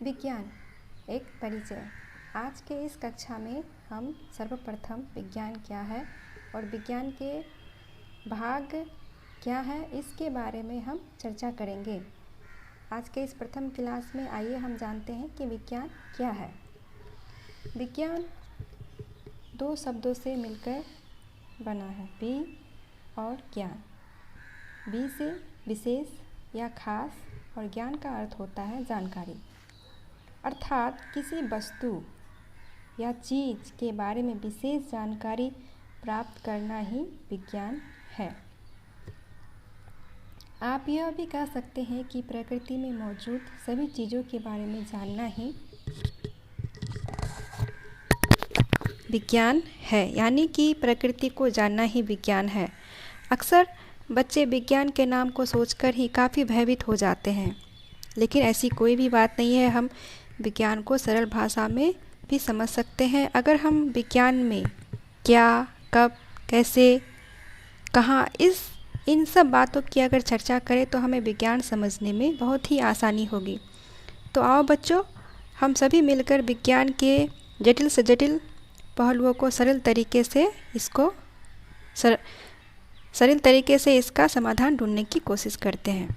विज्ञान एक परिचय। आज के इस कक्षा में हम सर्वप्रथम विज्ञान क्या है और विज्ञान के भाग क्या है इसके बारे में हम चर्चा करेंगे। आज के इस प्रथम क्लास में आइए हम जानते हैं कि विज्ञान क्या है। विज्ञान दो शब्दों से मिलकर बना है, वि और ज्ञान। वि से विशेष या खास और ज्ञान का अर्थ होता है जानकारी, अर्थात किसी वस्तु या चीज़ के बारे में विशेष जानकारी प्राप्त करना ही विज्ञान है। आप यह भी कह सकते हैं कि प्रकृति में मौजूद सभी चीज़ों के बारे में जानना ही विज्ञान है, यानी कि प्रकृति को जानना ही विज्ञान है। अक्सर बच्चे विज्ञान के नाम को सोचकर ही काफ़ी भयभीत हो जाते हैं, लेकिन ऐसी कोई भी बात नहीं है। हम विज्ञान को सरल भाषा में भी समझ सकते हैं। अगर हम विज्ञान में क्या, कब, कैसे, कहाँ, इन सब बातों की अगर चर्चा करें तो हमें विज्ञान समझने में बहुत ही आसानी होगी। तो आओ बच्चों, हम सभी मिलकर विज्ञान के जटिल से जटिल पहलुओं को सरल तरीके से इसका समाधान ढूंढने की कोशिश करते हैं।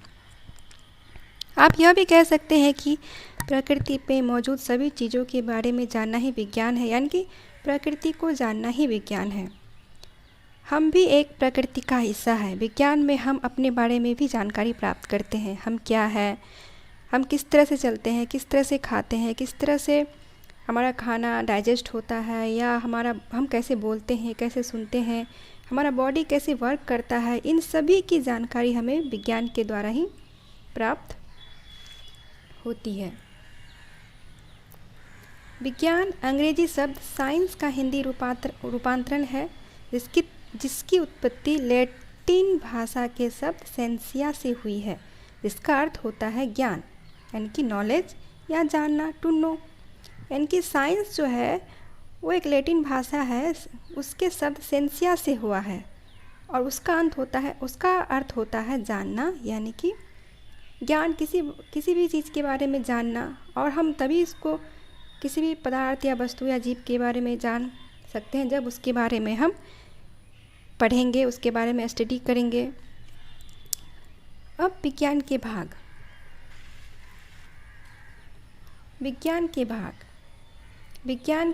आप यह भी कह सकते हैं कि प्रकृति पे मौजूद सभी चीज़ों के बारे में जानना ही विज्ञान है, यानी कि प्रकृति को जानना ही विज्ञान है। हम भी एक प्रकृति का हिस्सा है। विज्ञान में हम अपने बारे में भी जानकारी प्राप्त करते हैं। हम क्या है, हम किस तरह से चलते हैं, किस तरह से खाते हैं, किस तरह से हमारा खाना डाइजेस्ट होता है, या हम कैसे बोलते हैं, कैसे सुनते हैं, हमारा बॉडी कैसे वर्क करता है, इन सभी की जानकारी हमें विज्ञान के द्वारा ही प्राप्त होती है। विज्ञान अंग्रेजी शब्द साइंस का हिंदी रूपांतरण है, जिसकी उत्पत्ति लैटिन भाषा के शब्द सेंसिया से हुई है, जिसका अर्थ होता है ज्ञान, यानी कि नॉलेज या जानना, टू नो। यानी कि साइंस जो है वो एक लैटिन भाषा है, उसके शब्द सेंसिया से हुआ है और उसका अर्थ होता है जानना, यानी कि ज्ञान, किसी भी चीज़ के बारे में जानना। और हम तभी इसको किसी भी पदार्थ या वस्तु या जीव के बारे में जान सकते हैं जब उसके बारे में हम पढ़ेंगे, उसके बारे में स्टडी करेंगे। अब विज्ञान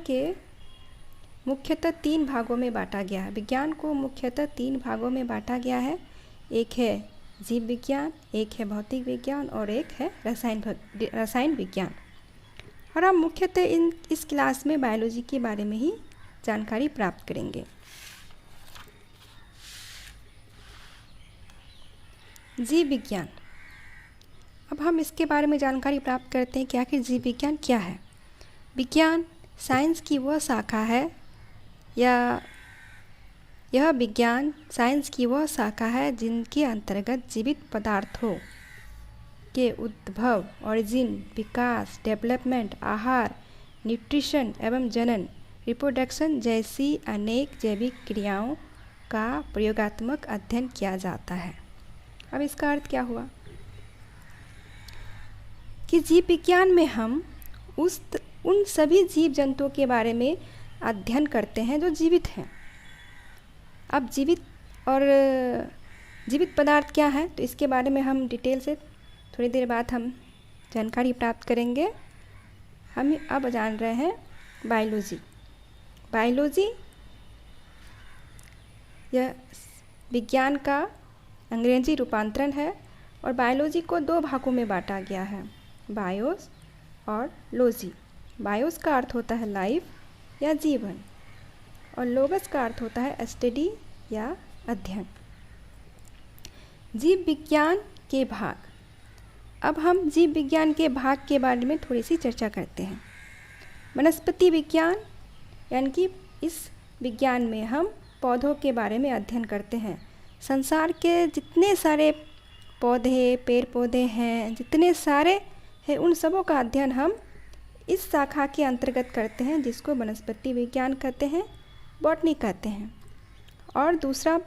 के मुख्यतः तीन भागों में बांटा गया है। विज्ञान को मुख्यतः तीन भागों में बांटा गया है। एक है जीव विज्ञान, एक है भौतिक विज्ञान और एक है रसायन विज्ञान। और हम मुख्यतः इस क्लास में बायोलॉजी के बारे में ही जानकारी प्राप्त करेंगे। जीव विज्ञान, अब हम इसके बारे में जानकारी प्राप्त करते हैं कि आखिर जीव विज्ञान क्या है। विज्ञान साइंस की वह शाखा है, या यह विज्ञान साइंस की वह शाखा है जिनके अंतर्गत जीवित पदार्थों के उद्भव, ओरिजिन, विकास, डेवलपमेंट, आहार, न्यूट्रिशन एवं जनन, रिप्रोडक्शन जैसी अनेक जैविक क्रियाओं का प्रयोगात्मक अध्ययन किया जाता है। अब इसका अर्थ क्या हुआ कि जीव विज्ञान में हम उन सभी जीव जंतुओं के बारे में अध्ययन करते हैं जो जीवित हैं। अब जीवित पदार्थ क्या है, तो इसके बारे में हम डिटेल से थोड़ी देर बाद हम जानकारी प्राप्त करेंगे। हम अब जान रहे हैं बायोलॉजी यह विज्ञान का अंग्रेजी रूपांतरण है, और बायोलॉजी को दो भागों में बांटा गया है, बायोस और लॉजी। बायोस का अर्थ होता है लाइफ या जीवन, और लोगस का अर्थ होता है स्टडी या अध्ययन। जीव विज्ञान के भाग, अब हम जीव विज्ञान के भाग के बारे में थोड़ी सी चर्चा करते हैं। वनस्पति विज्ञान, यानी कि इस विज्ञान में हम पौधों के बारे में अध्ययन करते हैं। संसार के जितने सारे पौधे, पेड़ पौधे हैं, जितने सारे हैं, उन सबों का अध्ययन हम इस शाखा के अंतर्गत करते हैं, जिसको वनस्पति विज्ञान कहते हैं, बॉटनी कहते हैं। और दूसरा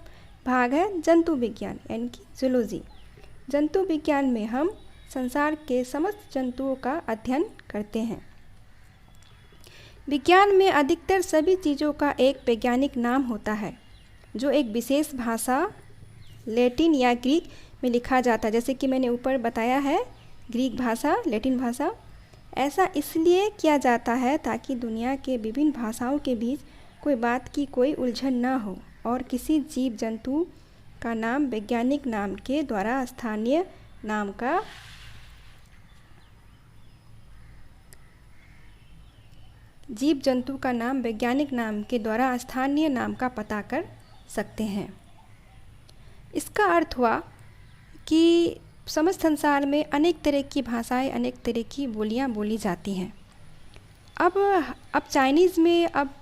भाग है जंतु विज्ञान, यानी कि जूलॉजी। जंतु विज्ञान में हम संसार के समस्त जंतुओं का अध्ययन करते हैं। विज्ञान में अधिकतर सभी चीज़ों का एक वैज्ञानिक नाम होता है जो एक विशेष भाषा लैटिन या ग्रीक में लिखा जाता है। जैसे कि मैंने ऊपर बताया है, ग्रीक भाषा, लैटिन भाषा। ऐसा इसलिए किया जाता है ताकि दुनिया के विभिन्न भाषाओं के बीच कोई बात की कोई उलझन न हो और किसी जीव जंतु का नाम वैज्ञानिक नाम के द्वारा स्थानीय नाम का वैज्ञानिक नाम के द्वारा स्थानीय नाम का पता कर सकते हैं। इसका अर्थ हुआ कि समस्त संसार में अनेक तरह की भाषाएं, अनेक तरह की बोलियां बोली जाती हैं। अब चाइनीज़ में अब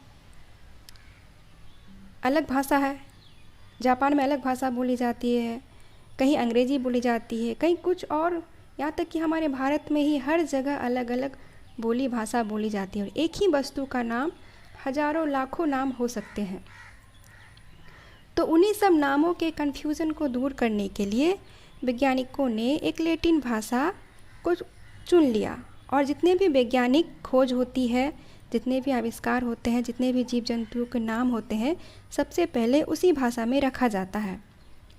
अलग भाषा है, जापान में अलग भाषा बोली जाती है, कहीं अंग्रेज़ी बोली जाती है, कहीं कुछ और, यहाँ तक कि हमारे भारत में ही हर जगह अलग अलग भाषा बोली जाती है और एक ही वस्तु का नाम हजारों लाखों नाम हो सकते हैं। तो उन्हीं सब नामों के कन्फ्यूज़न को दूर करने के लिए वैज्ञानिकों ने एक लैटिन भाषा को चुन लिया और जितने भी वैज्ञानिक खोज होती है, जितने भी आविष्कार होते हैं, जितने भी जीव जंतुओं के नाम होते हैं, सबसे पहले उसी भाषा में रखा जाता है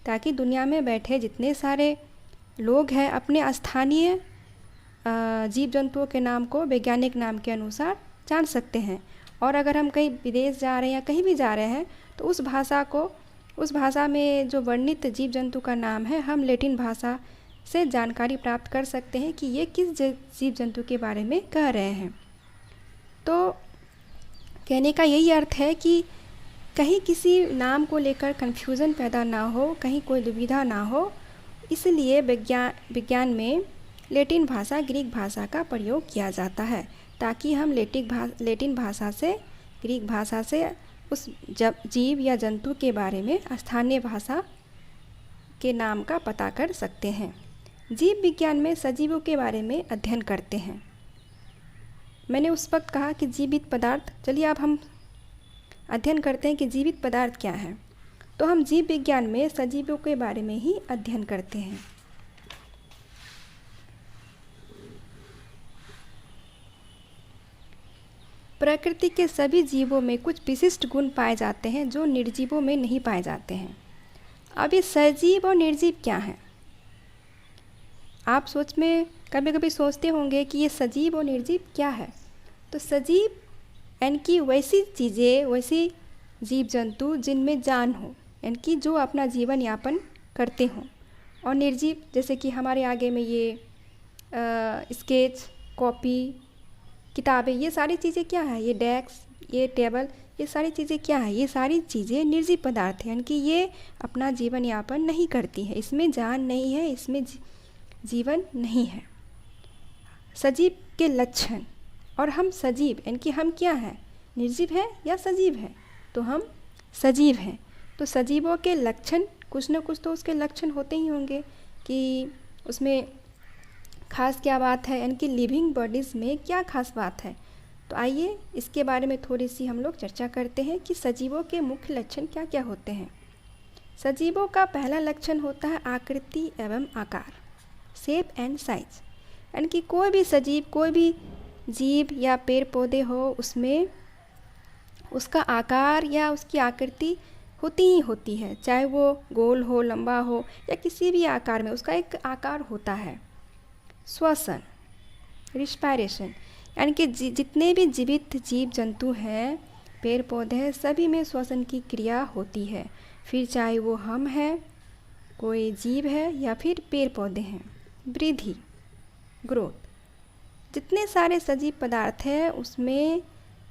ताकि दुनिया में बैठे जितने सारे लोग हैं अपने स्थानीय जीव जंतुओं के नाम को वैज्ञानिक नाम के अनुसार जान सकते हैं। और अगर हम कहीं विदेश जा रहे हैं या कहीं भी जा रहे हैं तो उस भाषा में जो वर्णित जीव जंतु का नाम है, हम लैटिन भाषा से जानकारी प्राप्त कर सकते हैं कि ये किस जीव जंतु के बारे में कह रहे हैं। तो कहने का यही अर्थ है कि कहीं किसी नाम को लेकर कन्फ्यूज़न पैदा ना हो, कहीं कोई दुविधा ना हो, इसलिए विज्ञान में लैटिन भाषा, ग्रीक भाषा का प्रयोग किया जाता है ताकि हम लैटिन भाषा से, ग्रीक भाषा से उस जीव या जंतु के बारे में स्थानीय भाषा के नाम का पता कर सकते हैं। जीव विज्ञान में सजीवों के बारे में अध्ययन करते हैं। मैंने उस वक्त कहा कि जीवित पदार्थ, चलिए अब हम अध्ययन करते हैं कि जीवित पदार्थ क्या है। तो हम जीव विज्ञान में सजीवों के बारे में ही अध्ययन करते हैं। प्रकृति के सभी जीवों में कुछ विशिष्ट गुण पाए जाते हैं जो निर्जीवों में नहीं पाए जाते हैं। अब ये सजीव और निर्जीव क्या हैं? आप कभी कभी सोचते होंगे कि ये सजीव और निर्जीव क्या है। तो सजीव यानी कि वैसी चीज़ें, वैसी जीव जंतु जिनमें जान हो, यानी कि जो अपना जीवन यापन करते हों। और निर्जीव जैसे कि हमारे आगे में ये स्केच, कॉपी, किताबें, ये सारी चीज़ें क्या है? ये डेस्क, ये टेबल, ये सारी चीज़ें क्या है? ये सारी चीज़ें निर्जीव पदार्थ हैं, यानी कि ये अपना जीवन यापन नहीं करती है, इसमें जान नहीं है, इसमें जीवन नहीं है। सजीव के लक्षण, और हम सजीव यानी कि हम क्या हैं? निर्जीव हैं या सजीव हैं? तो हम सजीव हैं। तो सजीवों के लक्षण, कुछ न कुछ तो उसके लक्षण होते ही होंगे कि उसमें खास क्या बात है, यानी कि लिविंग बॉडीज़ में क्या खास बात है। तो आइए इसके बारे में थोड़ी सी हम लोग चर्चा करते हैं कि सजीवों के मुख्य लक्षण क्या क्या होते हैं। सजीवों का पहला लक्षण होता है आकृति एवं आकार, शेप एंड साइज। यानी कि कोई भी सजीव, कोई भी जीव या पेड़ पौधे हो, उसमें उसका आकार या उसकी आकृति होती ही होती है, चाहे वो गोल हो, लंबा हो या किसी भी आकार में, उसका एक आकार होता है। श्वसन, रिस्पायरेशन, यानी कि जितने भी जीवित जीव जंतु हैं, पेड़ पौधे हैं, सभी में श्वसन की क्रिया होती है, फिर चाहे वो हम हैं, कोई जीव है या फिर पेड़ पौधे हैं। वृद्धि, ग्रोथ, जितने सारे सजीव पदार्थ हैं उसमें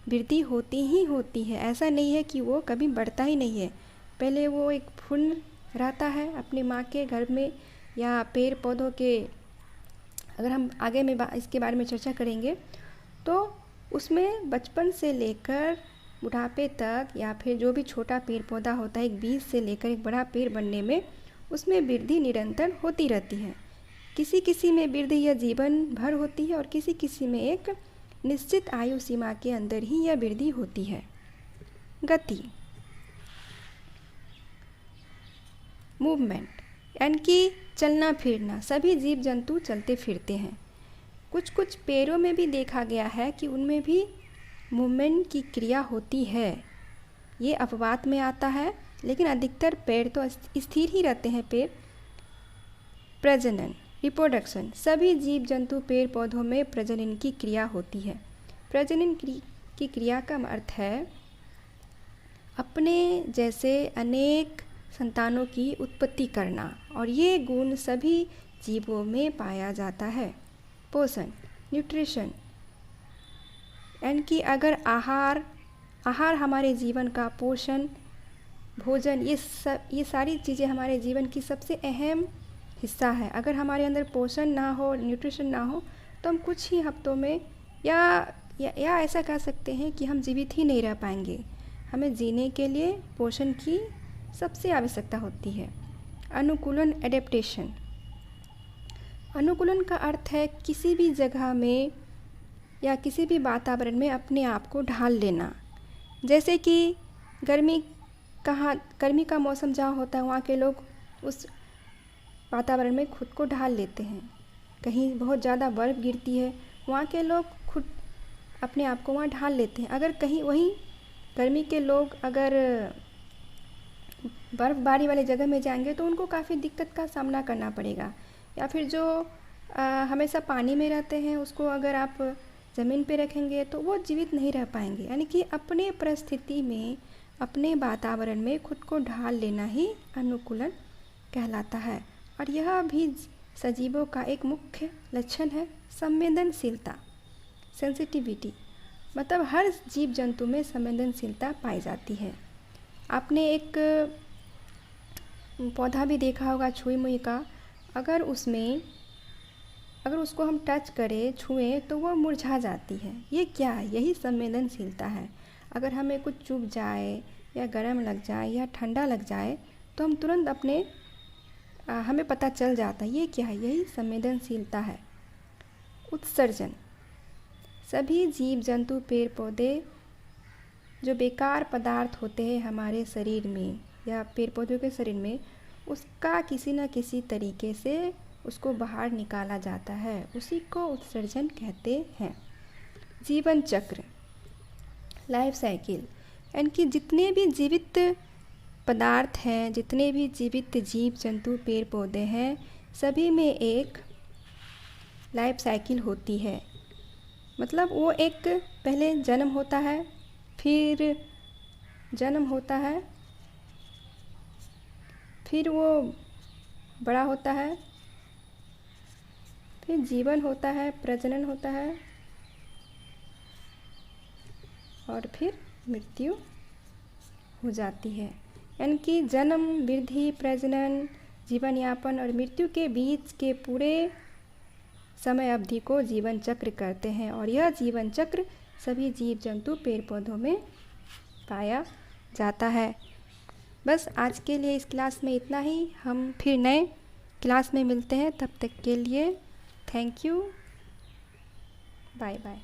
वृद्धि होती ही होती है। ऐसा नहीं है कि वो कभी बढ़ता ही नहीं है। पहले वो एक भ्रूण रहता है अपनी माँ के गर्भ में, या पेड़ पौधों के, अगर हम आगे में इसके बारे में चर्चा करेंगे तो उसमें बचपन से लेकर बुढ़ापे तक, या फिर जो भी छोटा पेड़ पौधा होता है, एक बीज से लेकर एक बड़ा पेड़ बनने में उसमें वृद्धि निरंतर होती रहती है। किसी किसी में वृद्धि यह जीवन भर होती है और किसी किसी में एक निश्चित आयु सीमा के अंदर ही यह वृद्धि होती है। गति, मूवमेंट, यानी कि चलना फिरना, सभी जीव जंतु चलते फिरते हैं। कुछ कुछ पेड़ों में भी देखा गया है कि उनमें भी मूवमेंट की क्रिया होती है। ये अपवाद में आता है, लेकिन अधिकतर पेड़ तो स्थिर ही रहते हैं पेड़। प्रजनन, रिप्रोडक्शन, सभी जीव जंतु पेड़ पौधों में प्रजनन की क्रिया होती है। प्रजनन की क्रिया का अर्थ है अपने जैसे अनेक संतानों की उत्पत्ति करना, और ये गुण सभी जीवों में पाया जाता है। पोषण, न्यूट्रिशन, यानी कि अगर आहार हमारे जीवन का पोषण, भोजन, ये सारी चीज़ें हमारे जीवन की सबसे अहम हिस्सा है। अगर हमारे अंदर पोषण ना हो, न्यूट्रिशन ना हो, तो हम कुछ ही हफ्तों में या ऐसा कह सकते हैं कि हम जीवित ही नहीं रह पाएंगे। हमें जीने के लिए पोषण की सबसे आवश्यकता होती है। अनुकूलन, एडेप्टेशन, अनुकूलन का अर्थ है किसी भी जगह में या किसी भी वातावरण में अपने आप को ढाल लेना। जैसे कि गर्मी का मौसम जहाँ होता है, वहाँ के लोग उस वातावरण में खुद को ढाल लेते हैं। कहीं बहुत ज़्यादा बर्फ़ गिरती है, वहाँ के लोग खुद अपने आप को वहाँ ढाल लेते हैं। अगर कहीं वहीं गर्मी के लोग अगर बर्फ़बारी वाले जगह में जाएंगे तो उनको काफ़ी दिक्कत का सामना करना पड़ेगा। या फिर जो हमेशा पानी में रहते हैं, उसको अगर आप ज़मीन पे रखेंगे तो वो जीवित नहीं रह पाएंगे। यानी कि अपने परिस्थिति में, अपने वातावरण में खुद को ढाल लेना ही अनुकूलन कहलाता है। और यह भी सजीवों का एक मुख्य लक्षण है। संवेदनशीलता, सेंसिटिविटी, मतलब हर जीव जंतु में संवेदनशीलता पाई जाती है। आपने एक पौधा भी देखा होगा छुई मुई का, अगर उसको हम टच करें, छुएं, तो वो मुरझा जाती है। ये क्या है? यही संवेदनशीलता है। अगर हमें कुछ चुभ जाए या गर्म लग जाए या ठंडा लग जाए तो हम तुरंत हमें पता चल जाता है। ये क्या है? यही संवेदनशीलता है। उत्सर्जन, सभी जीव जंतु पेड़ पौधे जो बेकार पदार्थ होते हैं हमारे शरीर में या पेड़ पौधों के शरीर में, उसका किसी न किसी तरीके से उसको बाहर निकाला जाता है, उसी को उत्सर्जन कहते हैं। जीवन चक्र, लाइफ साइकिल, यानी कि जितने भी जीवित पदार्थ हैं, जितने भी जीवित जीव जंतु पेड़ पौधे हैं, सभी में एक लाइफ साइकिल होती है। मतलब वो एक पहले जन्म होता है, फिर वो बड़ा होता है, फिर जीवन होता है, प्रजनन होता है, और फिर मृत्यु हो जाती है। यानी कि जन्म, वृद्धि, प्रजनन, जीवन यापन और मृत्यु के बीच के पूरे समय अवधि को जीवन चक्र कहते हैं। और यह जीवन चक्र सभी जीव जंतु पेड़ पौधों में पाया जाता है। बस आज के लिए इस क्लास में इतना ही। हम फिर नए क्लास में मिलते हैं। तब तक के लिए थैंक यू, बाय बाय।